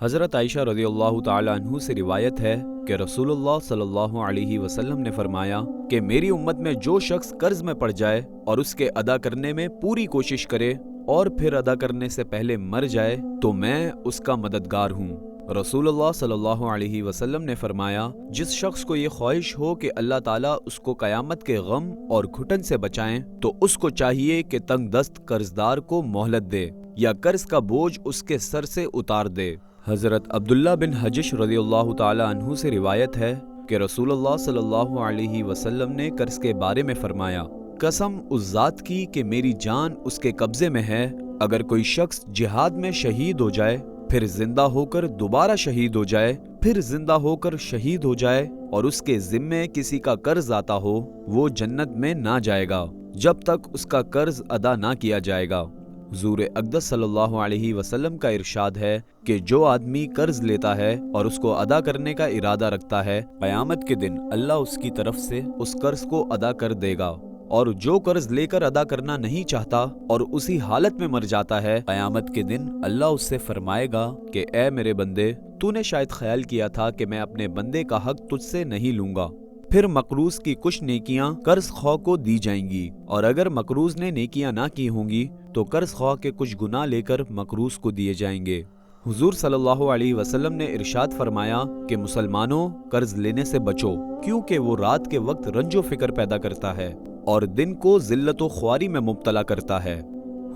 हज़रत आयशा रज़ियल्लाहु ताला अन्हु से रिवायत है कि रसूलुल्लाह सल्लल्लाहु अलैहि वसल्लम ने फरमाया कि मेरी उम्मत में जो शख्स कर्ज में पड़ जाए और उसके अदा करने में पूरी कोशिश करे और फिर अदा करने से पहले मर जाए तो मैं उसका मददगार हूँ। रसूलुल्लाह सल्लल्लाहु अलैहि वसल्लम ने फरमाया, जिस शख्स को ये ख्वाहिश हो कि अल्लाह ताला उसको क़यामत के गम और घुटन से बचाएं, तो उसको चाहिए कि तंग दस्त कर्जदार को मोहलत दे या कर्ज का बोझ उसके सर से उतार दे। हज़रत अब्दुल्ला बिन हजिश रज़ियल्लाहु ताला अन्हु से रिवायत है कि रसूलुल्लाह सल्लल्लाहु अलैहि वसल्लम ने कर्ज के बारे में फरमाया, कसम उस ज़ात की कि मेरी जान उसके कब्जे में है, अगर कोई शख्स जिहाद में शहीद हो जाए, फिर जिंदा होकर दोबारा शहीद हो जाए, फिर जिंदा होकर शहीद हो जाए और उसके जिम्मे किसी का कर्ज आता हो, वो जन्नत में ना जाएगा जब तक उसका कर्ज अदा ना किया जाएगा। हुज़ूर अक़दस सल्लल्लाहु अलैहि वसल्लम का इरशाद है कि जो आदमी कर्ज लेता है और उसको अदा करने का इरादा रखता है, क़यामत के दिन अल्लाह उसकी तरफ से उस कर्ज को अदा कर देगा, और जो कर्ज लेकर अदा करना नहीं चाहता और उसी हालत में मर जाता है, क़यामत के दिन अल्लाह उससे फरमाएगा कि ए मेरे बंदे, तूने शायद ख्याल किया था कि मैं अपने बंदे का हक तुझसे नहीं लूंगा। फिर मकरूज की कुछ नेकियां कर्ज ख्वाह को दी जाएंगी, और अगर मकरूज ने नेकियां ना की होंगी तो कर्ज ख्वाह के कुछ गुनाह लेकर मकरूज को दिए जाएंगे। हुजूर सल्लल्लाहु अलैहि वसल्लम ने इरशाद फरमाया कि मुसलमानों, कर्ज लेने से बचो, क्योंकि वो रात के वक्त रंजो फिक्र पैदा करता है और दिन को जिल्लत व ख्वारी में मुब्तला करता है।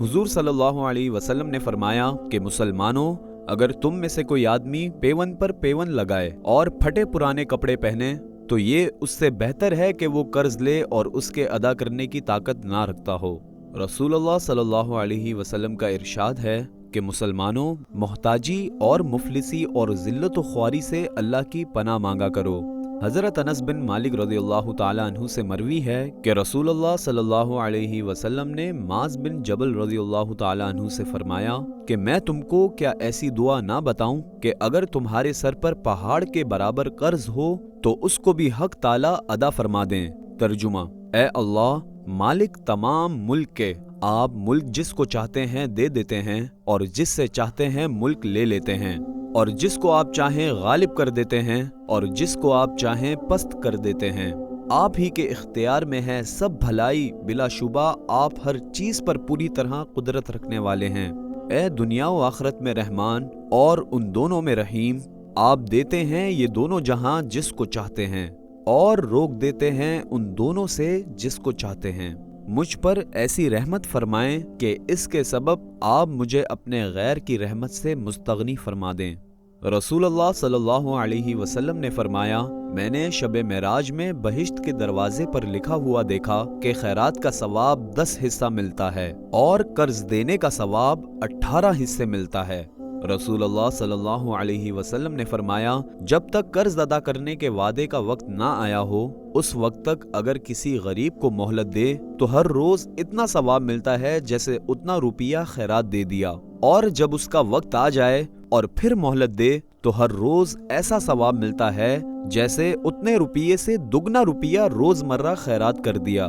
हुजूर सल्लल्लाहु अलैहि वसल्लम ने फरमाया कि मुसलमानों, अगर तुम में से कोई आदमी पेवन पर पेवन लगाए और फटे पुराने कपड़े पहने, तो ये उससे बेहतर है कि वो कर्ज ले और उसके अदा करने की ताकत ना रखता हो। रसूलुल्लाह सल्लल्लाहु अलैहि वसल्लम का इरशाद है कि मुसलमानों, मोहताजी और मुफलिसी और जिल्लत व ख्वारी से अल्लाह की पनाह मांगा करो। हज़रत अनस बिन मालिक रज़ियल्लाहु ताला अन्हु से मरवी है कि रसूलुल्लाह सल्लल्लाहु अलैहि वसल्लम ने माज बिन जबल रज़ियल्लाहु ताला अन्हु से फरमाया कि मैं तुमको क्या ऐसी दुआ ना बताऊं कि अगर तुम्हारे सर पर पहाड़ के बराबर कर्ज हो तो उसको भी हक ताला अदा फरमा दें। तर्जुमा, ए अल्लाह, मालिक तमाम मुल्क के, आप मुल्क जिसको चाहते हैं दे देते हैं और जिससे चाहते हैं मुल्क ले लेते हैं, और जिसको आप चाहें गालिब कर देते हैं और जिसको आप चाहें पस्त कर देते हैं। आप ही के इख्तियार में है सब भलाई, बिलाशुबा आप हर चीज पर पूरी तरह कुदरत रखने वाले हैं। ए दुनिया व आखिरत में रहमान और उन दोनों में रहीम, आप देते हैं ये दोनों जहां जिसको चाहते हैं और रोक देते हैं उन दोनों से जिसको चाहते हैं। मुझ पर ऐसी रहमत फरमाएं कि इसके सबब आप मुझे अपने गैर की रहमत से मुस्तगनी फरमा दें। रसूलुल्लाह सल्लल्लाहु अलैहि वसल्लम ने फरमाया, मैंने शब मेराज में बहिश्त के दरवाजे पर लिखा हुआ देखा कि खैरात का सवाब 10 हिस्सा मिलता है और कर्ज देने का सवाब 18 हिस्से मिलता है। रसूलुल्लाह सल्लल्लाहु अलैहि वसल्लम ने फरमाया, जब तक कर्ज अदा करने के वादे का वक्त ना आया हो, उस वक्त तक अगर किसी गरीब को मोहलत दे तो हर रोज इतना सवाब मिलता है जैसे उतना रुपया खैरात दे दिया, और जब उसका वक्त आ जाए और फिर मोहलत दे तो हर रोज ऐसा सवाब मिलता है जैसे उतने रुपये से दुगना रुपया रोजमर्रा खैरात कर दिया।